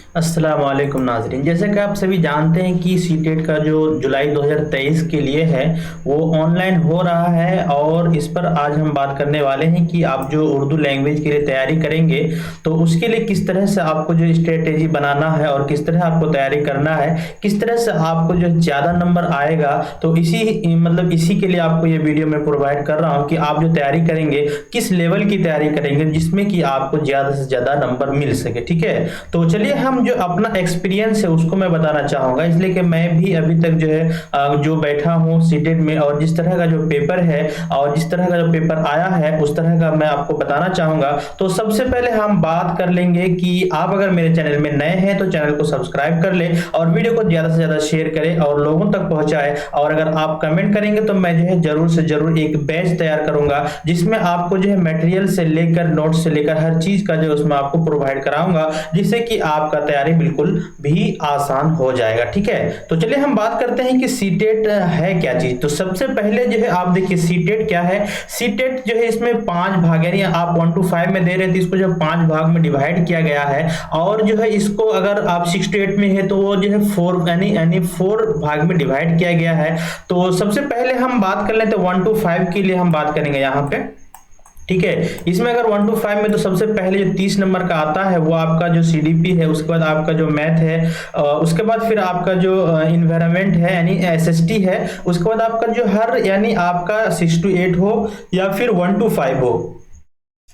अस्सलाम वालेकुम नाज़रीन। जैसे कि आप सभी जानते हैं कि सीटेट का जो जुलाई 2023 के लिए है वो ऑनलाइन हो रहा है और इस पर आज हम बात करने वाले हैं कि आप जो उर्दू लैंग्वेज के लिए तैयारी करेंगे तो उसके लिए किस तरह से आपको जो स्ट्रेटेजी बनाना है और किस तरह आपको तैयारी करना है, किस तरह से आपको जो ज़्यादा नंबर आएगा। तो इसी के लिए आपको ये वीडियो मैं प्रोवाइड कर रहा हूँ कि आप जो तैयारी करेंगे किस लेवल की तैयारी करेंगे जिसमें कि आपको ज़्यादा से ज़्यादा नंबर मिल सके। ठीक है, तो चलिए हम जो अपना एक्सपीरियंस है उसको मैं बताना चाहूंगा, इसलिए कि मैं भी अभी तक जो है जो बैठा हूँ सीटेट में और जिस तरह का जो पेपर है और जिस तरह का जो पेपर आया है उस तरह का मैं आपको बताना चाहूंगा। तो सबसे पहले हम बात कर लेंगे कि आप अगर मेरे चैनल में नए हैं तो चैनल को सब्सक्राइब कर ले और वीडियो को ज्यादा से ज्यादा शेयर करें और लोगों तक पहुंचाए। और अगर आप कमेंट करेंगे तो मैं जो है जरूर से जरूर एक बैच तैयार करूंगा जिसमें आपको जो है मटेरियल से लेकर नोट से लेकर हर चीज का जो उसमें आपको प्रोवाइड कराऊंगा, जिससे कि आपका तैयारी बिल्कुल भी आसान हो जाएगा। ठीक है, तो चलिए हम बात करते हैं कि सीटेट है क्या चीज। तो सबसे पहले जो है आप देखिए सीटेट क्या है। सीटेट जो है इसमें 5 भाग यानी आप 1 to 5 में दे रहे थे, इसको जो 5 भाग में डिवाइड किया गया है और जो है इसको अगर आप 6 to 8 में है तो वो जो है 4 यानी 4 भाग में डिवाइड किया गया है। तो सबसे पहले हम बात कर लेते हैं 1 to 5 के लिए हम बात करेंगे यहाँ पे। ठीक है, इसमें अगर 1 to 5 में तो सबसे पहले जो 30 नंबर का आता है वो आपका जो सीडीपी है, उसके बाद आपका जो मैथ है, उसके बाद फिर आपका जो इन्वायरमेंट है यानी एसएसटी है, उसके बाद आपका जो हर यानी आपका 6 to 8 हो या फिर 1 to 5 हो,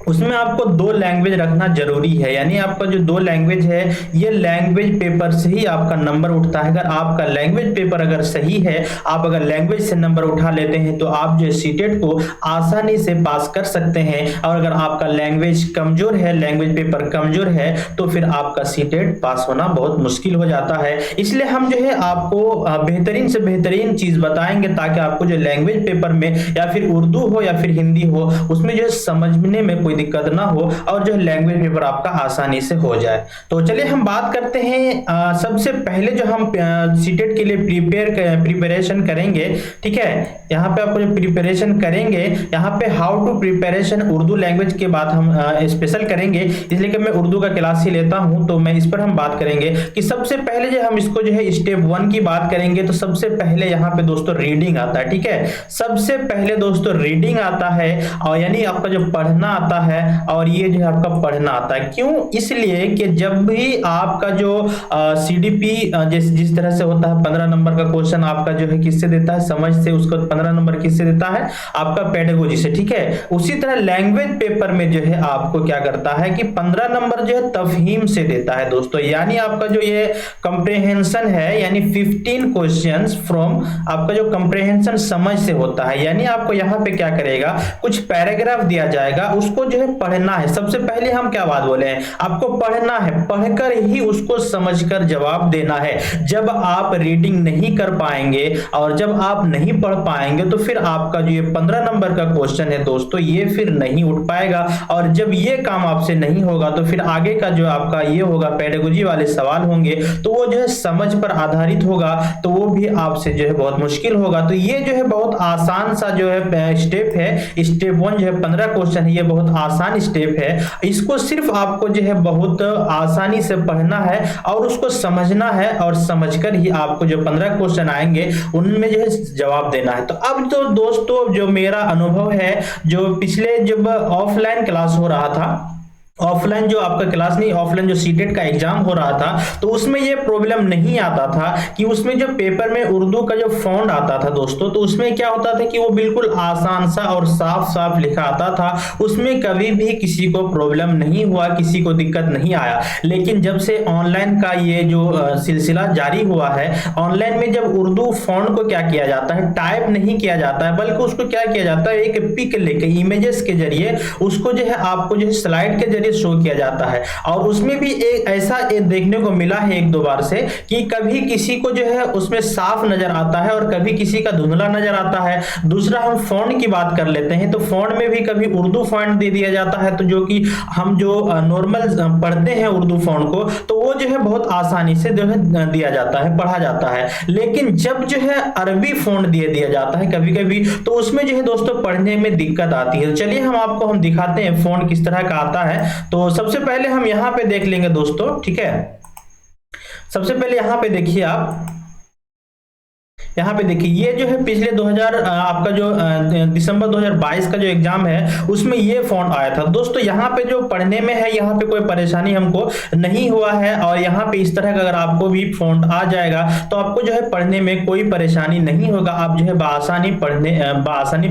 उसमें आपको 2 लैंग्वेज रखना जरूरी है। यानी आपका जो 2 लैंग्वेज है ये लैंग्वेज पेपर से ही आपका नंबर उठता है। अगर आपका लैंग्वेज पेपर अगर सही है, आप अगर लैंग्वेज से नंबर उठा लेते हैं तो आप जो सीटेट को आसानी से पास कर सकते हैं। और अगर आपका लैंग्वेज कमजोर है, लैंग्वेज पेपर कमजोर है, तो फिर आपका सीटेट पास होना बहुत मुश्किल हो जाता है। इसलिए हम जो है आपको बेहतरीन से बेहतरीन चीज बताएंगे ताकि आपको जो लैंग्वेज पेपर में या फिर उर्दू हो या फिर हिंदी हो उसमें जो समझने में कोई दिक्कत ना हो और जो लैंग्वेज पेपर आपका आसानी से हो जाए। तो चलिए हम बात करते हैं सबसे पहले जो हम सीटेट के लिए प्रिपरेशन करेंगे। ठीक है, यहाँ पे आपको जो प्रिपरेशन करेंगे यहाँ पे how to preparation Urdu language के बाद हम स्पेशल करेंगे, इसलिए कि मैं उर्दू का क्लास ही लेता हूं तो मैं इस पर हम बात करेंगे कि सबसे पहले जो हम इसको जो है स्टेप 1 की बात करेंगे तो सबसे पहले यहाँ पे दोस्तों रीडिंग आता है। ठीक है, सबसे पहले दोस्तों रीडिंग आता है और यानी आपका जो पढ़ना आता है और ये जो है आपका पढ़ना आता है। क्यों? इसलिए कि जब भी आपका जो सीडीपी जिस तरह से होता है 15 नंबर का क्वेश्चन आपका जो है किससे देता है, समझ से, उसको 15 नंबर किससे देता है, आपका पेडागोजी से। ठीक है, उसी तरह लैंग्वेज पेपर में जो है आपको क्या करता है कि 15 नंबर जो है तफहीम से देता है दोस्तों। यानी आपका जो ये कंप्रेहेंशन है यानी 15 क्वेश्चंस फ्रॉम आपका जो कंप्रेहेंशन समझ से होता है। यानी आपको यहाँ पे क्या करेगा, कुछ पैराग्राफ दिया जाएगा, उसको जो है पढ़ना है। सबसे पहले हम क्या बात बोले हैं, आपको पढ़ना है, पढ़कर ही उसको समझकर जवाब देना है। जब आप रीडिंग नहीं कर पाएंगे और जब आप नहीं पढ़ पाएंगे तो फिर आपका जो ये 15 नंबर का क्वेश्चन है दोस्तों ये फिर नहीं उठ पाएगा। और जब ये काम आपसे नहीं होगा तो फिर आगे का जो आपका ये होगा पेडागोजी वाले सवाल होंगे तो वो जो है समझ पर आधारित होगा, तो वो भी आपसे जो है बहुत मुश्किल होगा। तो ये जो है बहुत आसान सा जो है स्टेप है। स्टेप 1 जो है 15 क्वेश्चन है, ये बहुत आसान स्टेप है। इसको सिर्फ आपको जो है बहुत आसानी से पढ़ना है और उसको समझना है और समझकर ही आपको जो 15 क्वेश्चन आएंगे उनमें जो है जवाब देना है। तो अब तो दोस्तों जो मेरा अनुभव है, जो पिछले जब ऑफलाइन क्लास हो रहा था, ऑफलाइन जो आपका क्लास नहीं, ऑफलाइन जो सीटेट का एग्जाम हो रहा था, तो उसमें ये प्रॉब्लम नहीं आता था कि उसमें जो पेपर में उर्दू का जो फॉन्ट आता था दोस्तों, तो उसमें क्या होता था कि वो बिल्कुल आसान सा और साफ साफ लिखा आता था। उसमें कभी भी किसी को प्रॉब्लम नहीं हुआ, किसी को दिक्कत नहीं आया। लेकिन जब से ऑनलाइन का ये जो सिलसिला जारी हुआ है, ऑनलाइन में जब उर्दू फॉन्ट को क्या किया जाता है, टाइप नहीं किया जाता है, बल्कि उसको क्या किया जाता है, एक पिक लेके इमेजेस के जरिए उसको जो है आपको जो है स्लाइड के जरिए शो किया जाता है। और उसमें भी एक ऐसा देखने को मिला है 1-2 बार से कि कभी किसी को जो है उसमें साफ नजर आता है और कभी किसी का धुंधला नजर आता है। दूसरा हम फॉन्ट की बात कर लेते हैं तो फॉन्ट में भी कभी उर्दू फॉन्ट दे दिया जाता है, तो जो कि हम जो नॉर्मल पढ़ते हैं उर्दू फॉन्ट को तो वो जो है बहुत आसानी से जो है दिया जाता है, पढ़ा जाता है। लेकिन जब जो है अरबी फॉन्ट दिया जाता है कभी कभी, तो उसमें जो है दोस्तों पढ़ने में दिक्कत आती है। चलिए हम दिखाते हैं फॉन्ट किस तरह का आता है। तो सबसे पहले हम यहाँ पे देख लेंगे दोस्तों। ठीक है, सबसे पहले यहाँ पे देखिए आप, यहाँ पे देखिए ये जो है पिछले 2000 आपका जो दिसंबर 2022 का जो एग्जाम है उसमें ये फॉन्ट आया था दोस्तों। यहाँ पे जो पढ़ने में है यहाँ पे कोई परेशानी हमको नहीं हुआ है, और यहाँ पे इस तरह का अगर आपको भी फॉन्ट आ जाएगा तो आपको जो है पढ़ने में कोई परेशानी नहीं होगा, आप जो है बासानी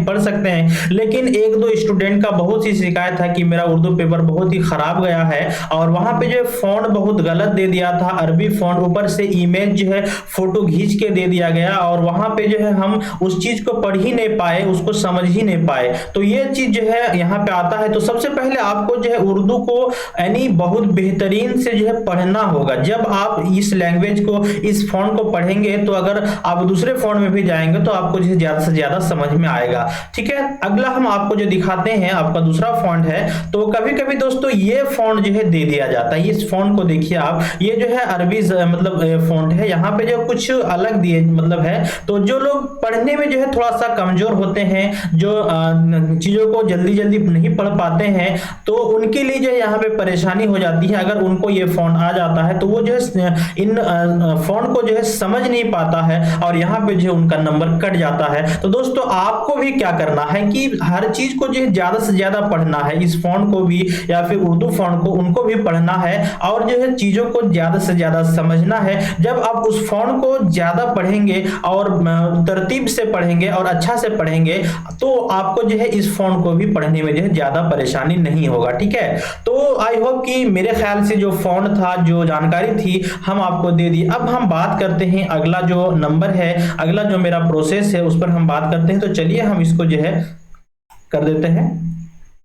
पढ़ सकते हैं। लेकिन एक दो स्टूडेंट का बहुत सी शिकायत है कि मेरा उर्दू पेपर बहुत ही खराब गया है, और वहां पे जो फॉन्ट बहुत गलत दे दिया था, अरबी फॉन्ट, ऊपर से इमेज जो है फोटो खींच के दे दिया गया, और वहां पे जो है हम उस चीज को पढ़ ही नहीं पाए, उसको समझ ही नहीं पाए। तो ये चीज जो है यहाँ पे आता है। तो सबसे पहले आपको जो है उर्दू को यानी बहुत बेहतरीन से जो है पढ़ना होगा। जब आप इस लैंग्वेज को, इस फॉन्ट को पढ़ेंगे तो अगर आप दूसरे फॉन्ट में भी जाएंगे तो आपको जो है ज्यादा से ज्यादा समझ में आएगा। ठीक है, अगला हम आपको जो दिखाते हैं आपका दूसरा फॉन्ट है। तो कभी कभी दोस्तों ये फॉन्ट जो है दे दिया जाता है, इस फॉन्ट को देखिए आप, ये जो है अरबी मतलब फॉन्ट है, यहाँ पे जो कुछ अलग दिए मतलब है। तो जो लोग पढ़ने में जो है थोड़ा सा कमजोर होते हैं, जो चीजों को जल्दी जल्दी नहीं पढ़ पाते हैं, तो उनके लिए जो है यहाँ पे परेशानी हो जाती है। अगर उनको ये फॉन्ट आ जाता है तो वो जो है इन फॉन्ट को जो है समझ नहीं पाता है, और यहाँ पे जो है उनका नंबर कट जाता है। तो दोस्तों आपको भी क्या करना है कि हर चीज को जो है ज्यादा से ज्यादा पढ़ना है, इस फॉन्ट को भी या फिर उर्दू फॉन्ट को, उनको भी पढ़ना है, और जो है चीजों को ज्यादा से ज्यादा समझना है। जब आप उस फॉन्ट को ज्यादा पढ़ेंगे और तरतीब से पढ़ेंगे और अच्छा से पढ़ेंगे तो आपको जो है इस फॉन्ट को भी पढ़ने में जो है ज्यादा परेशानी नहीं होगा। ठीक है, तो आई होप कि मेरे ख्याल से जो फॉन्ट था, जो जानकारी थी, हम आपको दे दी। अब हम बात करते हैं अगला जो नंबर है, अगला जो मेरा प्रोसेस है उस पर हम बात करते हैं। तो चलिए हम इसको जो है कर देते हैं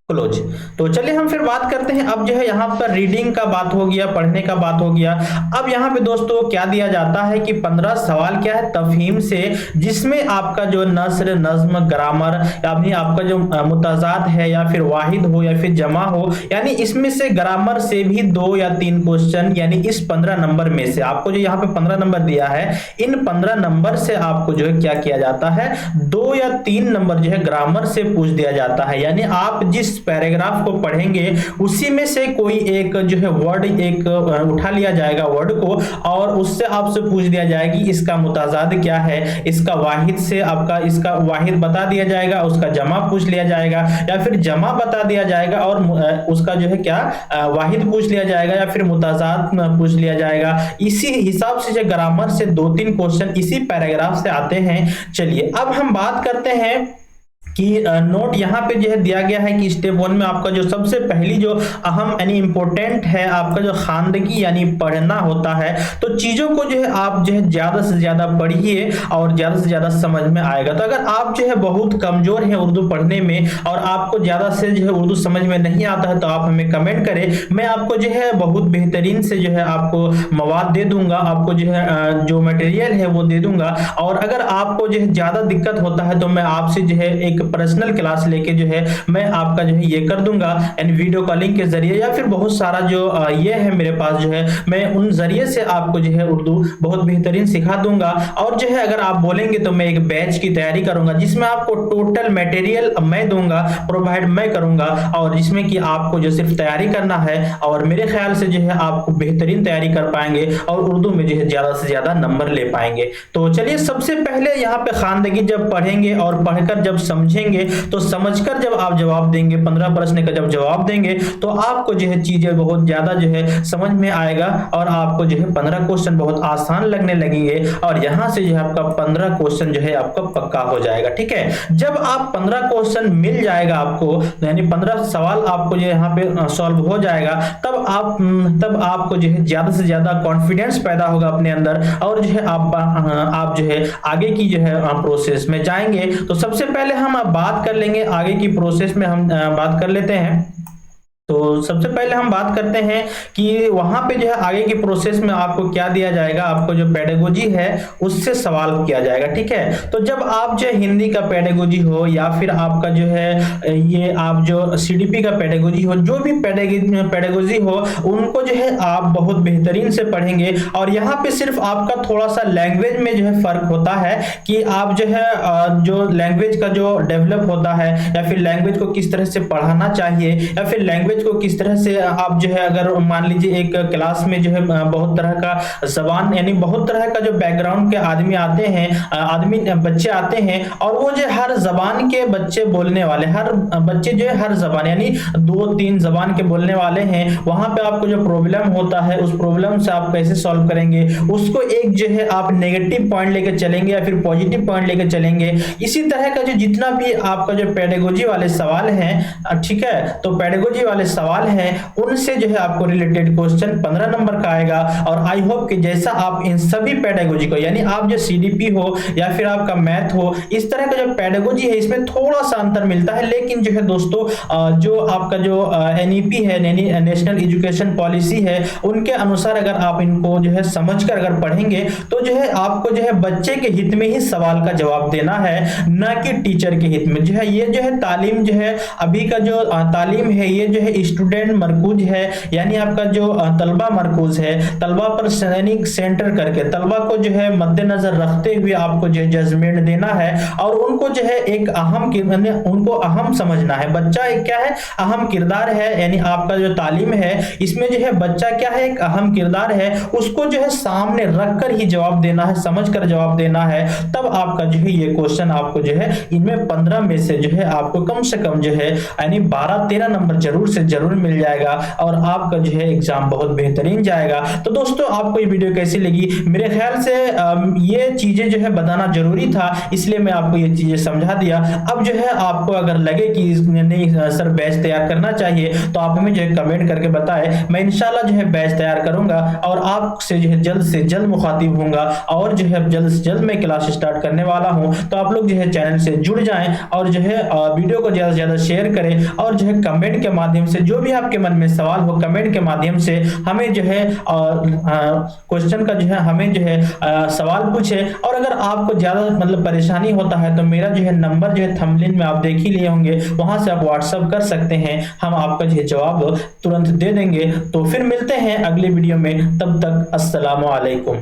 क्लोज। तो चलिए हम फिर बात करते हैं। अब जो है यहाँ पर रीडिंग का बात हो गया, पढ़ने का बात हो गया। अब यहाँ पे दोस्तों क्या दिया जाता है कि 15 सवाल क्या है तफहीम से, जिसमें आपका जो नस्र, नज्म, ग्रामर, यानी आपका जो मुताजाद है या फिर वाहिद हो या फिर जमा हो, यानी इसमें से ग्रामर से भी 2 या 3 क्वेश्चन, यानी इस 15 नंबर में से आपको जो यहाँ पे 15 नंबर दिया है, इन 15 नंबर से आपको जो है क्या किया जाता है, 2 या 3 नंबर जो है ग्रामर से पूछ दिया जाता है। यानी आप जिस पैराग्राफ को पढ़ेंगे उसी में से कोई एक जो है वर्ड एक उठा लिया जाएगा वर्ड को, और उससे आपसे पूछ दिया जाएगी इसका मुताजाद क्या है, इसका वाहिद से आपका इसका वाहिद बता दिया जाएगा, उसका जमा पूछ लिया जाएगा, या फिर जमा बता दिया जाएगा और उसका जो है क्या वाहिद पूछ लिया जाएगा, या फिर मुताजाद पूछ लिया जाएगा। इसी हिसाब से जो ग्रामर से 2-3 क्वेश्चन इसी पैराग्राफ से आते हैं। चलिए अब हम बात करते हैं कि नोट यहाँ पे जो है दिया गया है कि स्टेप 1 में आपका जो सबसे पहली जो अहम यानी इंपॉर्टेंट है आपका जो खानदगी यानी पढ़ना होता है। तो चीजों को जो है आप जो है ज्यादा से ज्यादा पढ़िए और ज्यादा से ज्यादा समझ में आएगा। तो अगर आप जो है बहुत कमजोर हैं उर्दू पढ़ने में और आपको ज्यादा से जो है उर्दू समझ में नहीं आता है, तो आप हमें कमेंट करें, मैं आपको जो है बहुत बेहतरीन से जो है आपको मवाद दे दूंगा, आपको जो है जो मटेरियल है वो दे दूंगा। और अगर आपको जो है ज्यादा दिक्कत होता है तो मैं आपसे जो है एक पर्सनल क्लास लेके जो है मैं आपका जो है ये कर दूंगा, यानी वीडियो कॉलिंग के जरिए, या फिर बहुत सारा जो ये है मेरे पास जो है मैं उन जरिए से आपको जो है उर्दू बहुत बेहतरीन सिखा दूंगा। और जो है अगर आप बोलेंगे तो मैं एक बैच की तैयारी करूंगा जिसमें आपको टोटल मटेरियल मैं दूंगा, प्रोवाइड मैं करूंगा, और जिसमें कि आपको जो सिर्फ तैयारी करना है, और मेरे ख्याल से जो है आपको बेहतरीन तैयारी कर पाएंगे और उर्दू में जो है ज्यादा से ज्यादा नंबर ले पाएंगे। तो चलिए सबसे पहले यहाँ पे खानदगी जब पढ़ेंगे और पढ़कर जब समझेंगे तो समझकर जब आप जवाब देंगे, 15 प्रश्न का जब जवाब देंगे तो आपको जो है चीजें बहुत ज्यादा जो है समझ में आएगा, और आपको जो है 15 क्वेश्चन बहुत आसान लगने लगेंगे, और यहां से जो है आपका 15 क्वेश्चन जो है आपका पक्का हो जाएगा। ठीक है, जब आप 15 क्वेश्चन मिल जाएगा आपको, यानी 15 सवाल आपको जो यहाँ पे सॉल्व हो जाएगा, तब आपको जो है ज्यादा से ज्यादा कॉन्फिडेंस पैदा होगा अपने अंदर, और जो है आप जो है आगे की जो है प्रोसेस में जाएंगे। तो सबसे पहले हम बात कर लेंगे आगे की प्रोसेस में, हम बात कर लेते हैं। तो सबसे पहले हम बात करते हैं कि वहां पे जो है आगे की प्रोसेस में आपको क्या दिया जाएगा, आपको जो पेडागोजी है उससे सवाल किया जाएगा। ठीक है, तो जब आप जो हिंदी का पेडागोजी हो या फिर आपका जो है ये आप जो सीडीपी का पेडागोजी हो, जो भी पेडागोजी हो, उनको जो है आप बहुत बेहतरीन से पढ़ेंगे। और यहाँ पे सिर्फ आपका थोड़ा सा लैंग्वेज में जो है फर्क होता है कि आप जो है जो लैंग्वेज का जो डेवलप होता है, या फिर लैंग्वेज को किस तरह से पढ़ाना चाहिए, या फिर लैंग्वेज को किस तरह से आप जो है, अगर मान लीजिए एक क्लास में जो है बहुत तरह का जबान यानी बहुत तरह का जो बैकग्राउंड के आदमी आते हैं, बच्चे आते हैं, और वो जो हर जबान के बच्चे बोलने वाले, हर बच्चे जो है हर जबान यानी 2-3 जबान के बोलने वाले हैं, वहां पे आपको जो प्रॉब्लम होता है उस प्रॉब्लम से आप कैसे सॉल्व करेंगे, उसको एक जो है आप नेगेटिव पॉइंट लेकर चलेंगे या फिर पॉजिटिव पॉइंट लेकर चलेंगे। इसी तरह का जो जितना भी आपका जो पेडागोजी वाले सवाल हैं, ठीक है, तो पेडागोजी वाले सवाल हैं उनसे जो है आपको रिलेटेड क्वेश्चन 15 नंबर का आएगा। और आई होप कि जैसा आप इन सभी पेडागोजी को, यानी आप जो सीडीपी हो या फिर आपका मैथ हो, इस तरह का जो पेडागोजी है इसमें थोड़ा सा अंतर मिलता है, लेकिन जो है दोस्तों जो आपका जो एनईपी है, नेशनल एजुकेशन पॉलिसी है, उनके अनुसार अगर आप इनको जो है समझकर अगर पढ़ेंगे तो जो है आपको जो है बच्चे के हित में ही सवाल का जवाब देना है, ना कि टीचर के हित में। जो है ये जो है तालीम जो है अभी का जो तालीम है ये जो है स्टूडेंट मरकूज है, यानी आपका जो तलबा मरकूज है, तलबा पर सैनिक सेंटर करके तलबा को जो है मद्देनजर रखते हुए आपको जो जजमेंट देना है और उनको जो है एक उनको अहम समझना है। बच्चा एक क्या है, अहम किरदार है, यानी आपका जो तालीम है इसमें जो है बच्चा क्या है, एक अहम किरदार है, उसको जो है सामने रखकर ही जवाब देना है, समझकर जवाब देना है। तब आपका जो है ये क्वेश्चन आपको जो है इनमें 15 में से जो है आपको कम से कम जो है यानी 12-13 नंबर जरूर से जरूर मिल जाएगा और आपका जो है एग्जाम बहुत बेहतरीन जाएगा। तो दोस्तों आपको ये वीडियो कैसी लगी? मेरे ख्याल से ये चीजें जो है बताना जरूरी था, इसलिए मैं आपको ये चीजें समझा दिया। अब जो है आपको अगर लगे कि नहीं सर बैच तैयार करना चाहिए तो आप हमें जो है कमेंट करके बताएं, मैं इंशाल्लाह जो है बैच तैयार करूंगा और आपसे जो है जल्द से जल्द मुखातिब होऊंगा और जो है जल्द से जल्द मैं क्लास स्टार्ट करने वाला हूं। तो आप लोग जो है चैनल से जुड़ जाएं और जो है वीडियो को ज्यादा से ज्यादा शेयर करें और जो है कमेंट के माध्यम से जो भी आपके मन में सवाल हो कमेंट के माध्यम से हमें जो है क्वेश्चन का जो है हमें जो है सवाल पूछे। और अगर आपको ज्यादा मतलब परेशानी होता है तो मेरा जो है नंबर जो है थंबनेल में आप देख ही लिए होंगे, वहां से आप व्हाट्सएप कर सकते हैं, हम आपका जो है जवाब तुरंत दे देंगे। तो फिर मिलते हैं अगले वीडियो में, तब तक अस्सलाम वालेकुम।